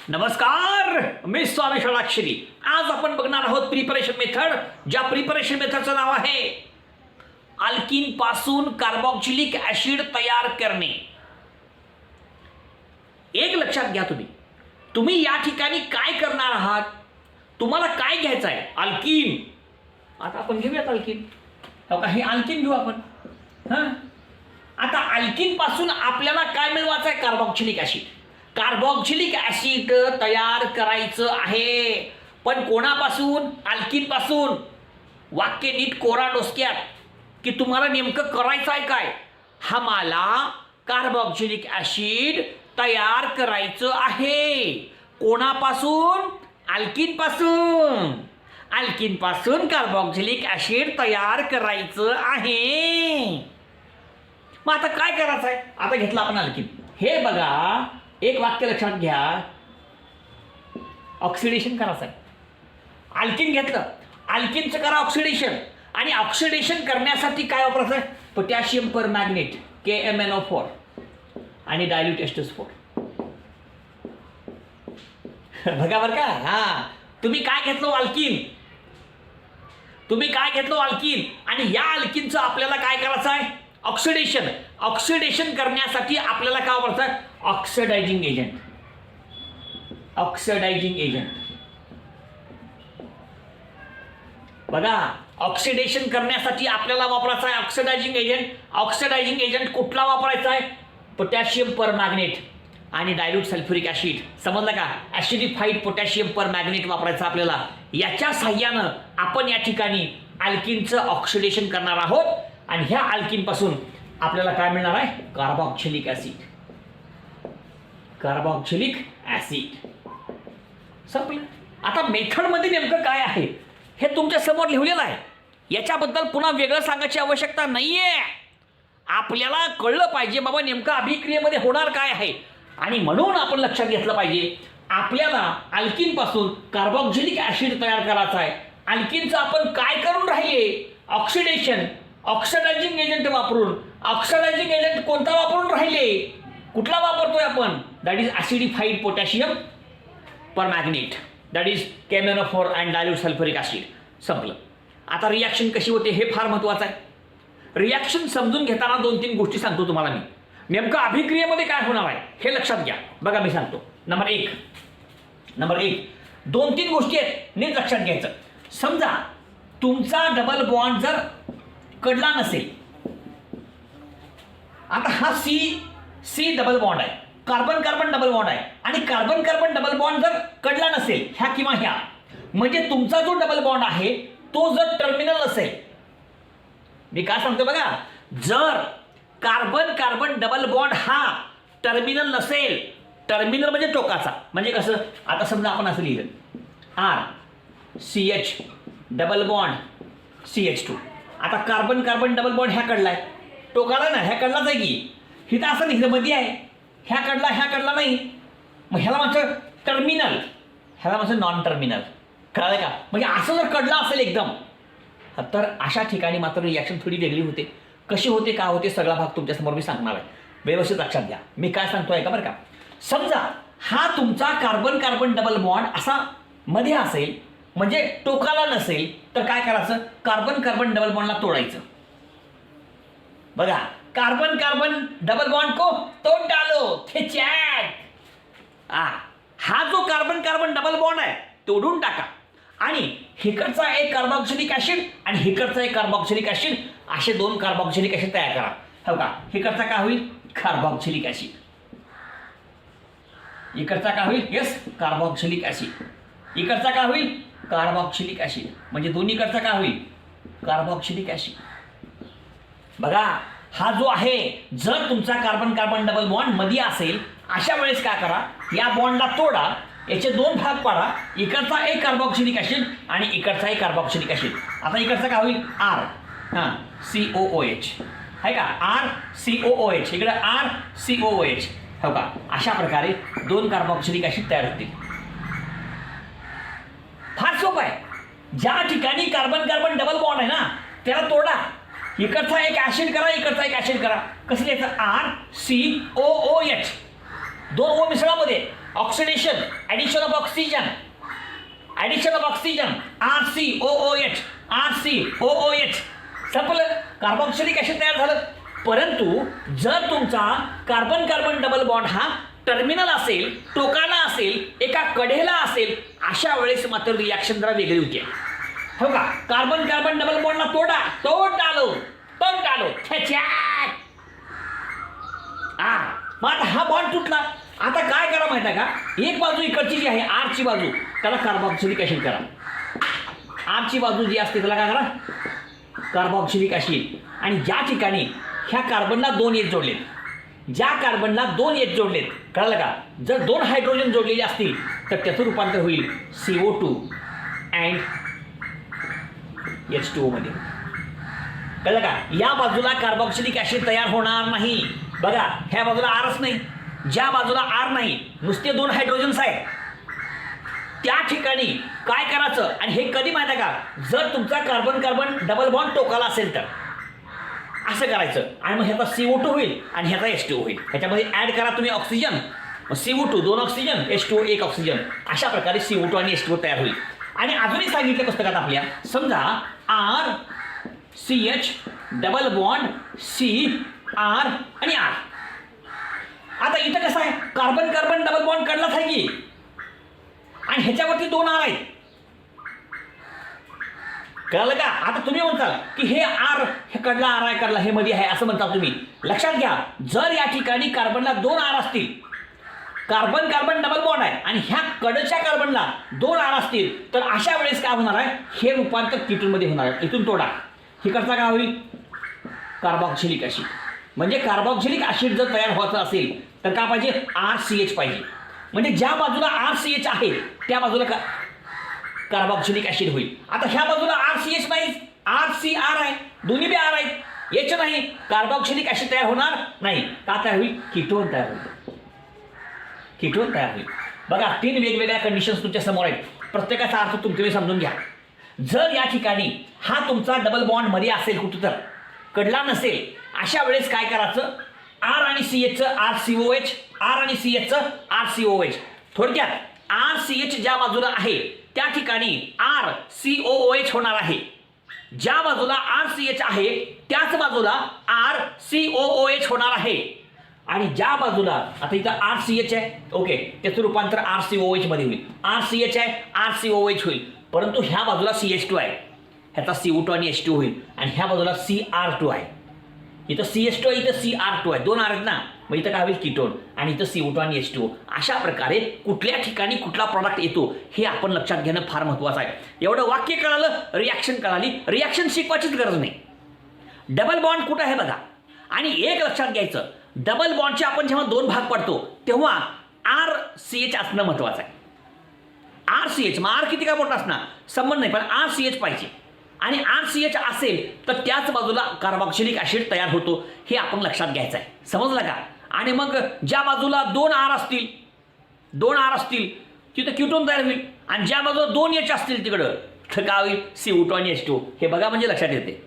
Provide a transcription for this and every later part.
नमस्कार, मी स्वामी षडाक्षरी. आज आपण बघणार आहोत प्रिपरेशन मेथड. ज्या प्रिपरेशन मेथडचं नाव आहे अल्किन पासून कार्बोक्सिलिक ऍसिड तयार करणे. एक लक्षात घ्या, तुम्ही या ठिकाणी काय करणार आहात, तुम्हाला काय घ्यायचं आहे. अल्किन. आता आपण घेऊयात अल्किन. हे अल्किन घेऊ आपण. आता अल्किन पासून आपल्याला काय मिळवायचं आहे, कार्बोक्सिलिक ऍसिड. कार्बोक्सिलिक ऍसिड तयार करायचं आहे, पण कोणापासून? अल्किन पासून. वाक्य नीट कोरा डोसक्यात की तुम्हाला नेमकं करायचं आहे काय. आम्हाला कार्बोक्सिलिक ऍसिड तयार करायचं आहे. कोणापासून? अल्किन पासून. अल्किन पासून कार्बोक्सिलिक ऍसिड तयार करायचं आहे. मग आता काय करायचं आहे? आता घेतलं आपण अल्किन. हे बघा, एक वाक्य लक्षात घ्या, ऑक्सिडेशन करायचं आहे. अल्किन घेतलं, अल्किनचं करा ऑक्सिडेशन. आणि ऑक्सिडेशन करण्यासाठी काय वापरायचं आहे? पोटॅशियम पर मॅग्नेट KMnO4 आणि डायल्यूट H2SO4. बघा बरं का. तुम्ही काय घेतलं? अल्किन. तुम्ही काय घेतलं? अल्किन. आणि या अल्किनचं आपल्याला काय करायचं आहे? ऑक्सिडेशन. ऑक्सिडेशन करण्यासाठी आपल्याला काय वापरायचं आहे? Oxidizing agent. Oxidizing agent. बघा, ऑक्सिडेशन करण्यासाठी आपल्याला वापरायचा आहे ऑक्सिडायझिंग एजंट. ऑक्सिडायझिंग एजंट कुठला वापरायचा आहे? पोटॅशियम पर मॅग्नेट आणि डायल्यूट सल्फ्युरिक ऍसिड. समजलं का? ऍसिडिफाईड पोटॅशियम पर मॅग्नेट वापरायचं आपल्याला. याच्या साह्यानं आपण या ठिकाणी अल्किनचं ऑक्सिडेशन करणार आहोत. आणि ह्या अल्किन पासून आपल्याला काय मिळणार आहे? Carboxylic acid. Carboxylic acid. संपलं. आता मेथडमध्ये नेमकं काय आहे हे तुमच्या समोर लिहिलेलं आहे. याच्याबद्दल पुन्हा वेगळं सांगायची आवश्यकता नाहीये. आपल्याला कळलं पाहिजे बाबा नेमकं अभिक्रियेमध्ये होणार काय आहे. आणि म्हणून आपण लक्षात घेतलं पाहिजे, आपल्याला अल्किन पासून कार्बोक्सिलिक ऍसिड तयार करायचा आहे. अल्किनचं आपण काय करून राहिले? ऑक्सिडेशन. ऑक्सिडायझिंग एजंट वापरून. ऑक्सिडायझिंग एजंट कोणता वापरून राहिले? कुठला वापरतोय आपण? That is acidified potassium permanganate, that is KMnO4 and dilute sulphuric acid. संपलं. आता रिॲक्शन कशी होते हे फार महत्त्वाचं आहे. रिॲक्शन समजून घेताना 2-3 गोष्टी सांगतो तुम्हाला मी. नेमकं अभिक्रियेमध्ये काय होणार आहे हे लक्षात घ्या. बघा, मी सांगतो. नंबर एक 2-3 गोष्टी आहेत, नीट लक्षात घ्यायचं. समजा तुमचा डबल बॉन्ड जर कडला नसेल. आता हा सी डबल बॉन्ड आहे, कार्बन कार्बन डबल बॉन्ड आहे. आणि कार्बन कार्बन डबल बॉन्ड जर कडला नसेल, ह्या किंवा ह्या, म्हणजे तुमचा जो डबल बॉन्ड आहे तो जर टर्मिनल असेल. मी काय सांगतो बघा, जर कार्बन कार्बन डबल बॉन्ड हा टर्मिनल नसेल. टर्मिनल म्हणजे टोकाचा. म्हणजे कसं? आता समजा आपण असं लिहिलं RCH डबल बॉन्ड CH2. आता कार्बन कार्बन डबल बॉन्ड ह्या कडला आहे, टोकाला ना, ह्या कडलाच आहे की. हिथं असं लिहिलं मध्ये आहे, ह्या कडला नाही. मग ह्याला म्हणतं टर्मिनल, ह्याला म्हणतं नॉन टर्मिनल. कळलं का? म्हणजे असं जर कडला असेल एकदम, तर अशा ठिकाणी मात्र रिॲक्शन थोडी वेगळी होते. कशी होते, काय होते, सगळा भाग तुमच्यासमोर मी सांगणार आहे. व्यवस्थित लक्षात घ्या मी काय सांगतोय का बरं का. समजा हा तुमचा कार्बन कार्बन डबल बॉन्ड असा मध्ये असेल, म्हणजे टोकाला नसेल, तर काय करायचं? कार्बन कार्बन डबल बॉन्डला तोडायचं. बघा, कार्बन कार्बन डबल बॉन्ड को तोड डालो, खिचाक. हा जो कार्बन कार्बन डबल बॉन्ड आहे तोडून टाका. आणि हिकडचा एक कार्बोक्सिलिक ऍसिड आणि हिकडचा एक कार्बोक्सिलिक ऍसिड, असे 2 कार्बोक्सिलिक ऍसिड तयार करा. हो का? हिकडचा काय होईल? Carboxylic acid. इकडचा काय होईल? Yes, carboxylic acid. इकडचा काय होईल? Carboxylic acid. म्हणजे दोन्हीकडचा काय होईल? Carboxylic acid. बघा, हा जो आहे, जर तुमचा कार्बन कार्बन डबल बॉन्ड मध्ये असेल, अशा वेळेस काय करा? या बॉन्डला तोडा, याचे 2 भाग पाडा. इकडचा एक कार्बोक्सिलिक ऍसिड आणि इकडचा एक कार्बोक्सिलिक ऍसिड. आता इकडचा काय होईल? COOH आहे का? RCOOH. इकडे RCOOH. हो का? अशा प्रकारे 2 कार्बोक्सिलिक ऍसिड तयार होतील. फार सोपं आहे. ज्या ठिकाणी कार्बन कार्बन डबल बॉन्ड आहे ना, त्याला तोडा. इकडचा एक ऍसिड करा, इकडचा एक ऍसिड करा. कसं लिहायचं? RCOOH. 2 O मिसळामध्ये oxidation, addition of oxygen, addition of oxygen, RCOOH, RCOOH, संपलं, कार्बोक्सिलिक ॲसिड तयार झालं. परंतु जर तुमचा कार्बन कार्बन डबल बॉन्ड हा टर्मिनल असेल, टोकाला असेल, एका कडेला असेल, अशा वेळेस मात्र रिॲक्शन जरा वेगळी होते. हो का, कार्बन कार्बन डबल बॉन्डला तोड टालो. मग आता हा बॉन्ड तुटला. आता काय करा माहिती आहे का, एक बाजू इकडची जी आहे आरची बाजू, त्याला कार्बोक्सिलिक ॲसिड करा. आरची बाजू जी असते त्याला काय करा, कार्बोक्सिलिक ॲसिड. आणि ज्या ठिकाणी ह्या कार्बनला 2 H जोडलेत, ज्या कार्बनला 2 H जोडलेत, कळलं का, जर 2 हायड्रोजन जोडलेले असतील तर त्याचं रूपांतर होईल CO2 अँड H2O मध्ये. कळलं का, या बाजूला कार्बोक्सिलिक ॲसिड तयार होणार नाही. बघा, ह्या बाजूला आरच नाही, ज्या बाजूला आर नाही, नुसते 2 हायड्रोजन्स आहेत, त्या ठिकाणी काय करायचं. आणि हे कधी माहिती आहे का, जर तुमचा कार्बन कार्बन डबल बॉन्ड टोकाला असेल तर असं करायचं. आणि मग ह्याचा CO2 होईल आणि ह्याचा H2O होईल. ह्याच्यामध्ये ॲड करा तुम्ही oxygen, CO2 2 oxygen, H2O 1 oxygen, अशा प्रकारे CO2 आणि H2O तयार होईल. आणि अजूनही सांगितलं पुस्तकात आपल्या, समजा RCH डबल बॉन्ड CR आणि R. आता इथं कसं आहे, कार्बन कार्बन डबल बॉन्ड कडलाच आहे की, आणि ह्याच्यावरती 2 R आहेत. कळलं का. आता तुम्ही म्हणताल की हे R, हे कडला R आहे, कडला हे मध्ये आहे असं म्हणता तुम्ही. लक्षात घ्या, जर या ठिकाणी कार्बनला 2 R असतील, कार्बन कार्बन डबल बॉन्ड आहे, आणि ह्या कडच्या कार्बनला 2 R असतील, तर अशा वेळेस काय होणार आहे, हे रूपांतर कीटोनमध्ये होणार आहे. इथून तोडा, इकडचा काय होईल, कार्बोक्सिलिक ॲसिड. म्हणजे कार्बोक्सिलिक ॲसिड जर तयार व्हायचं असेल तर काय पाहिजे, RCH पाहिजे. म्हणजे ज्या बाजूला RCH आहे त्या बाजूला कार्बोक्सिलिक ॲसिड होईल. आता ह्या बाजूला RCH नाही, RCR आहे, दोन्ही बी R आहेत, H नाही, कार्बोक्सिलिक ॲसिड तयार होणार नाही. का तयार होईल, कीटोन तयार होईल. कीटोन तयार होईल. बघा, 3 वेगवेगळ्या कंडिशन्स तुमच्या समोर आहेत. प्रत्येकाचा अर्थ तुम्ही समजून घ्या. जर या ठिकाणी हा तुमचा डबल बॉन्ड मध्ये असेल, कुठं तर कडला नसेल, अशा वेळेस काय करायचं, R आणि CHचं RCOH, R आणि CHचं RCOH. थोडक्यात RCH ज्या बाजूला आहे त्या ठिकाणी RCOOH होणार आहे. ज्या बाजूला RCH आहे त्याच बाजूला RCOOH होणार आहे. आणि ज्या बाजूला आता इथं RCH आहे, ओके, त्याचं रूपांतर RCOH मध्ये होईल. RCH आहे, RCOH होईल. परंतु ह्या बाजूला CH2 आहे, ह्याचा CO2 आणि H2 होईल. आणि ह्या बाजूला CR2 आहे, इथं CH2 आहे, इथं CR2 आहे, 2 R आहेत ना, मग इथं काय होईल, कीटोन. आणि इथं CO2 आणि H2O. अशा प्रकारे कुठल्या ठिकाणी कुठला प्रॉडक्ट येतो हे आपण लक्षात घेणं फार महत्त्वाचं आहे. एवढं वाक्य कळालं, रिॲक्शन कळाली, रिॲक्शन शिकवायचीच गरज नाही. डबल बॉन्ड कुठं आहे बघा. आणि एक लक्षात घ्यायचं, डबल बॉन्डचे आपण जेव्हा 2 भाग पडतो तेव्हा RCH असणं महत्त्वाचं आहे. RCH, मग R किती काय मोठा असणार संबंध नाही, पण RCH पाहिजे. आणि RCH असेल तर त्याच बाजूला कार्बोक्सिलिक ॲसिड तयार होतो, हे आपण लक्षात घ्यायचं आहे. समजलं का. आणि मग ज्या बाजूला 2 R असतील, 2 R असतील तिथं कीटोन तयार होईल. आणि ज्या बाजूला 2 H असतील तिकडं तर काय होईल, CO2 आणि H2O. हे बघा, म्हणजे लक्षात येते.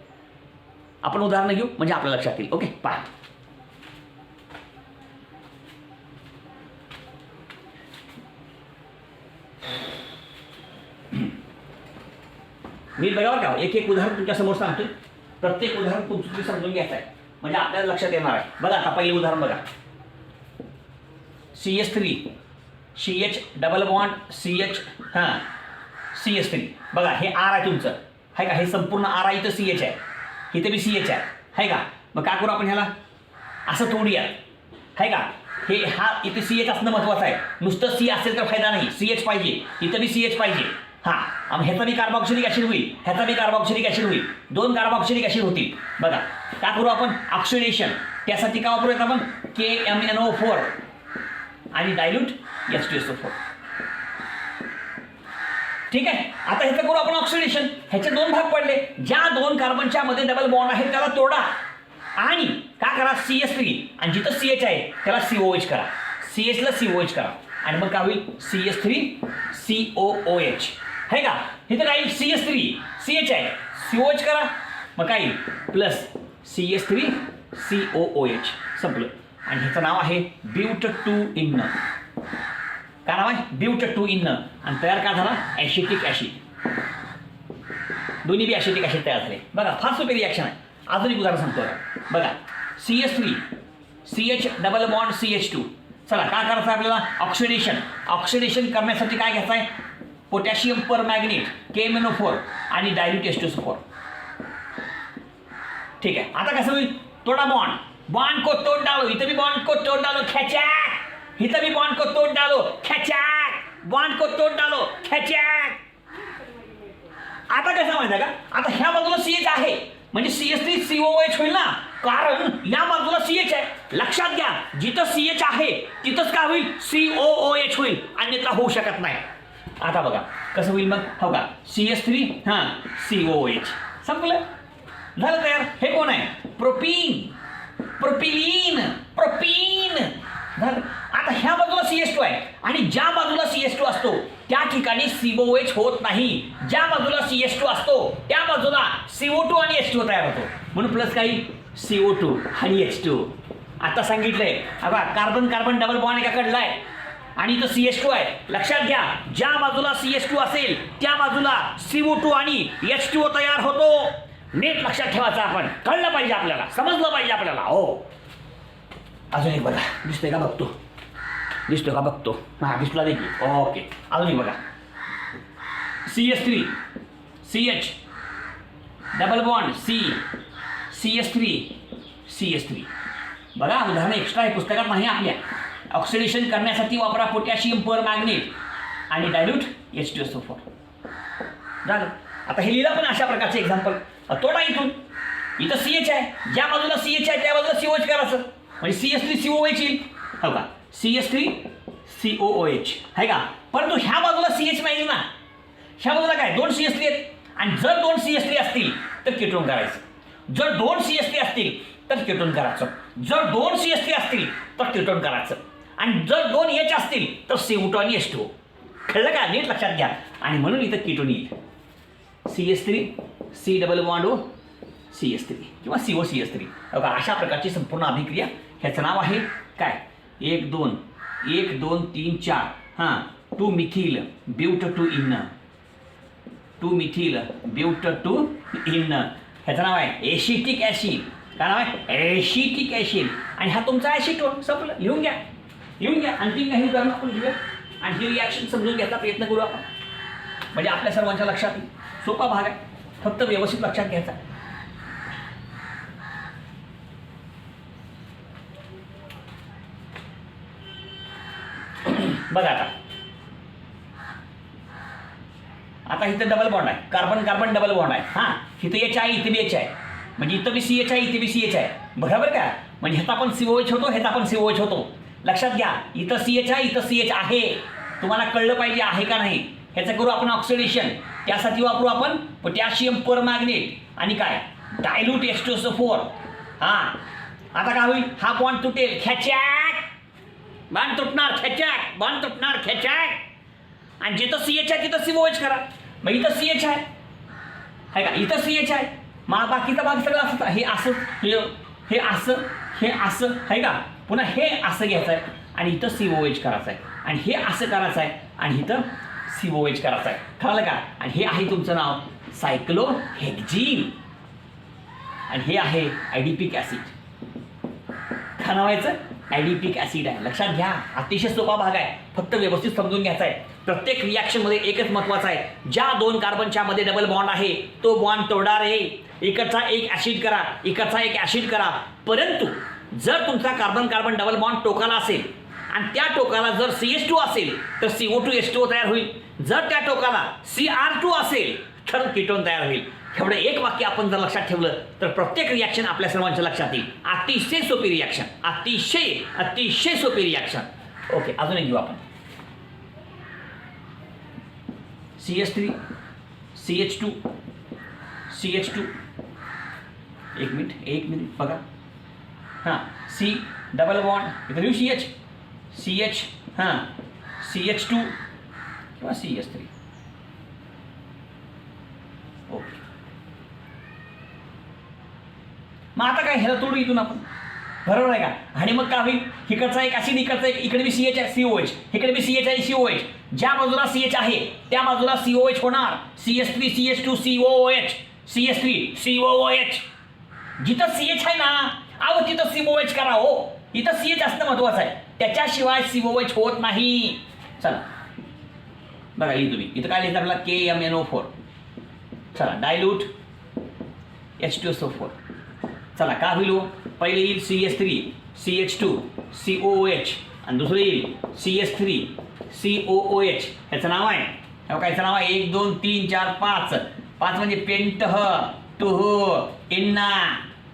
आपण उदाहरण घेऊ म्हणजे आपल्या लक्षात येईल. ओके, पहा. मी बघा का, एक एक उदाहरण तुमच्या समोर सांगतोय. प्रत्येक उदाहरण तुम्ही समजून घ्यायचं आहे म्हणजे आपल्याला लक्षात येणार आहे. बघा, आता पहिलं उदाहरण बघा, CH3 CH double bond CH CH3. बघा, हे R आहे तुमचं, आहे का, हे संपूर्ण R आहे, इथं CH आहे, इथे बी CH आहे का. मग काय करू आपण, ह्याला असं तोडूया, आहे का. हे हा इथे CH असणं महत्त्वाचं आहे. नुसतं C असेल तर फायदा नाही, CH पाहिजे, इथं बी CH पाहिजे. हां, ह्याचा बी कार्बोक्सिलिक ॲसिड होईल, ह्याचा बी कार्बोक्सिलिक ॲसिड होईल, 2 कार्बोक्सिलिक ॲसिड होतील. बघा, काय करू आपण, ऑक्सिडेशन. त्यासाठी काय वापरूयात आपण, KMnO4 आणि डायल्यूट H2SO4. ठीक आहे. आता ह्याचं करू आपण ऑक्सिडेशन. ह्याचे 2 भाग पडले, ज्या 2 कार्बनच्या मध्ये डबल बॉन्ड आहे त्याला तोडा आणि काय करा, CH3, आणि जिथं CH आहे त्याला COH करा, CH ला COH करा. आणि मग काय होईल, CH3COOH, है का. इथं काय, CH3 CH आहे, COH करा, मग काय प्लस CH3COOH, संपलं. आणि ह्याचं नाव आहे ब्यूट 2 इन. काय नाव आहे ब्यूट2 इन आणि तयार काय झाला ॲसिटिक ॲसिड. दोन्ही बी ॲसिटिक ॲसिड तयार झाले. बघा फार सोपी रिॲक्शन आहे. अजून एक उदाहरण सांगतो बघा. CH3 CH double bond CH2. चला काय करायचं आहे आपल्याला ऑक्सिडेशन करण्यासाठी काय घ्यायचं आहे पोटॅशियम पर मॅग्नेट KMnO4 आणि डायल्यूट H2SO4. ठीक आहे. आता कसं होईल तोडा बॉन्ड को तोड़ डालो. इथं भी बॉन्ड को तोड़ डालो खैचैक. इथं भी बॉन्ड को तोड़ डालो खैचैक. बॉन्ड को तोड़ डालो खैचैक. आता कसं माहिती आहे का आता ह्या बाजूला CH आहे म्हणजे CH3 COOH होईल ना कारण या बाजूला CH आहे. लक्षात घ्या जिथं CH आहे तिथंच काय होईल COOH होईल अन्यथा होऊ शकत नाही. आता बघा कसं होईल मग हो का CH3 COOH संपलं झालं तयार. हे कोण आहे प्रोपिलीन झालं. आता ह्या बाजूला CH2 आहे आणि ज्या बाजूला CH2 असतो त्या ठिकाणी COOH होत नाही. ज्या बाजूला CH2 असतो त्या बाजूला CO2 आणि H2 तयार होतो म्हणून प्लस काही CO2 आणि H2. आता सांगितलंय बघा कार्बन डबल बॉन्ड एका कडला आहे आणि इथं CH2 आहे. लक्षात घ्या ज्या बाजूला CH2 असेल त्या बाजूला CO2 आणि H2 तयार होतो. नीट लक्षात ठेवायचं आपण कळलं पाहिजे आपल्याला समजलं पाहिजे आपल्याला. हो अजून एक बघा दिसतोय का बघतो हां दिसला देखील. ओके अजून एक बघा CH3 CH double bond CH3 बघा उदाहरण एक्स्ट्रा आहे पुस्तकात नाही आपल्या. ऑक्सिडेशन करण्यासाठी वापरा पोटॅशियम पर मॅग्नेट आणि डायल्यूट H2SO4. झालं. आता हे लिहिलं पण अशा प्रकारचे एक्झाम्पल. तोडा इथं CH आहे ज्या बाजूला CH आहे त्या बाजूला COH करायचं म्हणजे CH3 COOH येईल हो का CH3 COOH आहे का. परंतु ह्या बाजूला CH नाही ना ह्या बाजूला काय 2 CH3 आहेत आणि जर 2 CH3 असतील तर कीटोन करायचं. जर 2 CH3 असतील तर कीटोन करायचं. जर 2 CH3 असतील तर कीटोन करायचं आणि जर 2 H असतील तर CO2 आणि H2. कळलं का नीट लक्षात घ्या. आणि म्हणून इथं कीटोन येईल CH3 C double bond O CH3 किंवा COCH3 बघा अशा प्रकारची संपूर्ण अभिक्रिया. ह्याचं नाव आहे काय 1 2 3 4 हां 2 मिथिल ब्यूट2 इन 2 मिथिल ब्यूट2 इन. ह्याचं नाव आहे एसिटिक ॲसिड. काय नाव आहे एसिटिक ॲसिड आणि हा तुमचा ॲसिटोन. संपलं. लिहून घ्या आणखी काही उदाहरण आपण घेऊया आणि ही रिॲक्शन समजून घ्यायचा प्रयत्न करू आपण म्हणजे आपल्या सर्वांच्या लक्षात येईल. सोपा भाग आहे फक्त व्यवस्थित लक्षात घ्यायचा. बघा आता इथं डबल बॉन्ड आहे कार्बन डबल बॉन्ड आहे. हां इथं H आहे इथे बी H आहे म्हणजे इथं बी CH आहे इथे बी CH आहे बरोबर का. म्हणजे ह्याचा पण COH होतो ह्याचा पण COH होतो. लक्षात घ्या इथं CH आहे इथं CH आहे. तुम्हाला कळलं पाहिजे आहे का नाही. ह्याचं करू आपण ऑक्सिडेशन. त्यासाठी वापरू आपण पोटॅशियम पर मॅग्नेट आणि काय डायल्यूट H2SO4. हां आता काय होईल हा बॉन्ड तुटेल खॅचॅक बॉन्ड तुटणार खॅचॅक आणि जिथं CH आहे तिथं COH करा. मग इथं CH आहे का इथं CH आहे मग बाकीचा भाग सगळं असं हे असं हे असं आहे का. पुन्हा हे असं घ्यायचं आहे आणि इथं COH करायचं आहे आणि हे असं करायचं आहे आणि इथं COH करायचं आहे. कळलं का. आणि हे आहे तुमचं नाव सायक्लोहेक्झीन आणि हे आहे ॲडिपिक ॲसिड. काय नाव याचं ॲडिपिक ॲसिड आहे. लक्षात घ्या अतिशय सोपा भाग आहे फक्त व्यवस्थित समजून घ्यायचा आहे. प्रत्येक रिॲक्शनमध्ये एकच महत्त्वाचं आहे ज्या 2 कार्बनच्या मध्ये डबल बॉन्ड आहे तो बॉन्ड तोडा रे. इकडचा एक ॲसिड करा इकडचा एक ॲसिड करा. परंतु जर तुमचा कार्बन डबल बॉन्ड टोकाला असेल आणि त्या टोकाला जर CH2 असेल तर CO2 H2O तयार होईल. जर त्या टोकाला Cr2 असेल तर कीटोन तयार होईल. एवढं एक वाक्य आपण जर लक्षात ठेवलं तर प्रत्येक रिॲक्शन आपल्या सर्वांच्या लक्षात येईल. अतिशय सोपी रिॲक्शन अतिशय सोपी रिॲक्शन. ओके अजून एक घेऊ आपण CH3 CH2 एक मिनिट बघा हां C डबल बॉन्ड इथं लिहू CH हां CH2 किंवा CH3. ओके मग आता काय ह्याला तोडू इथून आपण बरोबर आहे का? आणि मग काय होईल, इकडचा एक ऍसिड, इकडचा एक, इकडे बी CH आहे COH, इकडे बी CH आहे COH. ज्या बाजूला CH आहे त्या बाजूला COH होणार, CH3 CH2 COOH, CH3 COOH. जिथं CH आहे ना, अहो तिथं COH करा हो. इथं CH असणं महत्वाचं आहे, त्याच्याशिवाय COH होत नाही. चला बघा, लिहि तुम्ही इथं काय लिहिलं आपला KMNO4. चला डायल्यूट H2SO4. चला काय होईल, पहिले येईल CH3 CH2 COOH आणि दुसरं येईल CH3 COOH. ह्याचं नाव आहे, कायचं नाव आहे, 1 2 3 4 5. 5 म्हणजे पेंटह टुह इन्ना.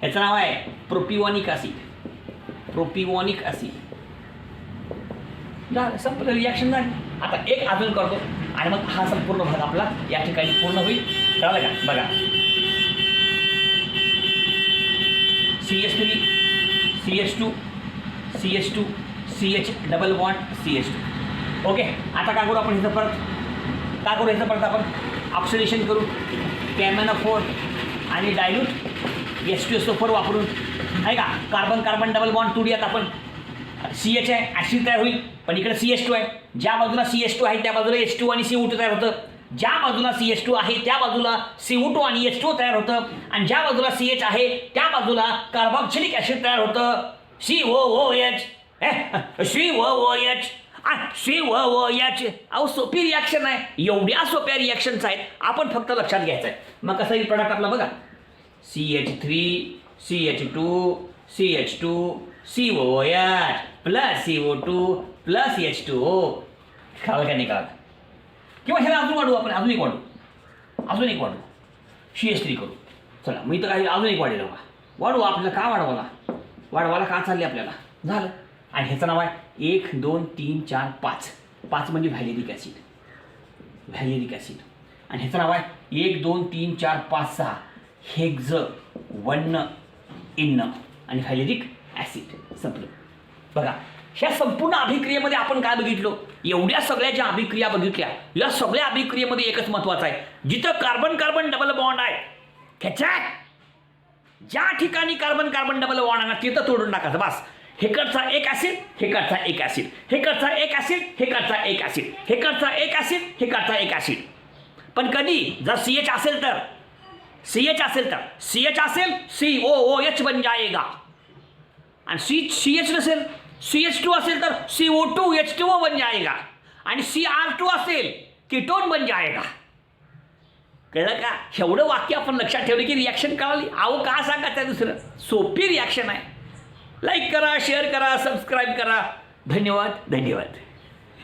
ह्याचं नाव आहे प्रोपिओनिक ॲसिड. प्रोपिओनिक ॲसिड. झालं, संपलं, रिॲक्शन झाली. आता एक अजून करतो आणि मग हा संपूर्ण भाग आपला या ठिकाणी पूर्ण होईल. कळलं का? बघा, CH3 CH2 CH2 CH double bond CH2. Okay, आता काय करू आपण इथं परत, काय करू इथं परत आपण ऑक्सिडेशन करू, KMNO4 आणि डायल्यूट H2SO4 वापरून, आहे का? कार्बन कार्बन डबल बॉन्ड तोडूयात आपण. CH आहे, ॲसिड तयार होईल, पण इकडे CH2 आहे. ज्या बाजूला CH2 आहे त्या बाजूला H2 आणि CO2 तयार होतं. ज्या बाजूला CH2 आहे त्या बाजूला CO2 आणि H2 तयार होतं, आणि ज्या बाजूला CH आहे त्या बाजूला कार्बोक्सिलिक ॲसिड तयार होतं, COOH. COOH. अहो सोपी रिॲक्शन आहे, एवढ्या सोप्या रिॲक्शन्स आहेत, आपण फक्त लक्षात घ्यायचं आहे. मग कसं येईल प्रॉडक्ट आपला बघा, CH3 CH2 CH2 COOH plus CO2 plus H2O. कळलं का नाही कळलं? किंवा ह्याला अजून वाढू आपण, अजून एक वाढू CH3 करू. चला मी तर काही अजून एक वाढेल बघा, वाढू आपल्याला. का वाढवायला का चालले आपल्याला? झालं. आणि ह्याचं नाव आहे 1 2 3 4 5. 5 म्हणजे व्हॅलेरिक ॲसिड. आणि ह्याचं नाव आहे 1 2 3 4 5 6 हेक्झ 1 इन आणि व्हॅलेरिक ॲसिड. संपलं. बघा, ह्या संपूर्ण अभिक्रियेमध्ये आपण काय बघितलो, एवढ्या सगळ्या ज्या अभिक्रिया बघितल्या, या सगळ्या अभिक्रियेमध्ये एकच महत्वाचं आहे, जिथं कार्बन कार्बन डबल बॉन्ड आहे ह्याच्यात ज्या ठिकाणी कार्बन कार्बन डबल बॉन्ड आहे ना तिथं तोडून टाकायचं बस. हेकडचा एक ॲसिड, हेकडचा एक ॲसिड, हेकडचा एक ॲसिड, हेकडचा एक ॲसिड, हेकडचा एक ॲसिड, हेकडचा एक ॲसिड. पण कधी जर CH असेल तर CH असेल COOH बन जाएगा. आणि CH नसेल, CH2 असेल तर CO2 H2O बन जाएगा. आणि CR2 असेल कीटोन बन जाएगा. कळलं का? एवढं वाक्य आपण लक्षात ठेवलं की रिॲक्शन कळाली. अहो का सांगायचं दुसरं, सोपी रिॲक्शन आहे. लाईक करा, शेअर करा, सबस्क्राईब करा. धन्यवाद.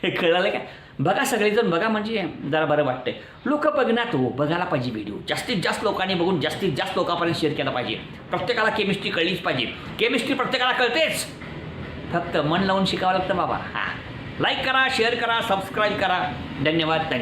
हे कळलं का? बघा सगळेजण बघा, म्हणजे जरा बरं वाटतंय. लोक बघणार, तो बघायला पाहिजे व्हिडिओ. जास्तीत जास्त लोकांनी बघून जास्तीत जास्त लोकांपर्यंत शेअर केला पाहिजे. प्रत्येकाला केमिस्ट्री कळलीच पाहिजे. केमिस्ट्री प्रत्येकाला कळतेच, फक्त मन लावून शिकावं लागतं बाबा. हां, लाईक करा, शेअर करा, सबस्क्राईब करा. धन्यवाद.